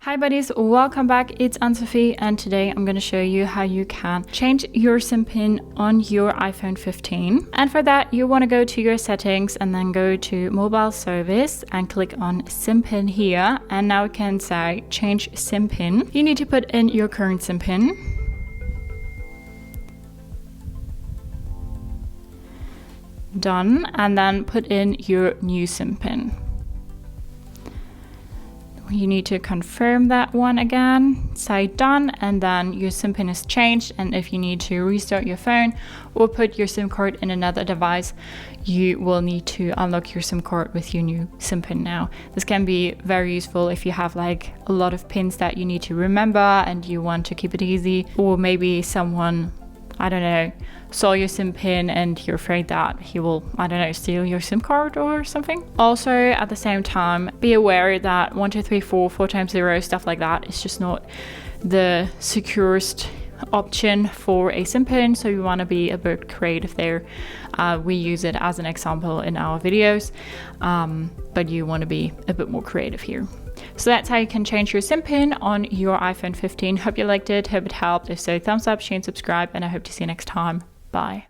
Hi buddies, welcome back. It's Anne-Sophie and today I'm going to show you how you can change your Simpin on your iPhone 15. And for that you want to go to your settings and then go to mobile service and click on Simpin here, and now we can say change Simpin. You need to put in your current Simpin. Done, and then put in your new Simpin. You need to confirm that one again, say done, and then your Simpin is changed. And if you need to restart your phone or put your SIM card in another device, you will need to unlock your SIM card with your new Simpin now. This can be very useful if you have like a lot of pins that you need to remember and you want to keep it easy, or maybe someone, I don't know, saw your Simpin and you're afraid that he will, I don't know, steal your SIM card or something. Also, at the same time, be aware that 1, 2, 3, 4, 4 times 0, stuff like that is just not the securest option for a Simpin, so you want to be a bit creative there. We use it as an example in our videos, but you want to be a bit more creative here. So that's how you can change your Simpin on your iPhone 15. Hope you liked it, hope it helped. If so, thumbs up, share and subscribe, and I hope to see you next time. Bye.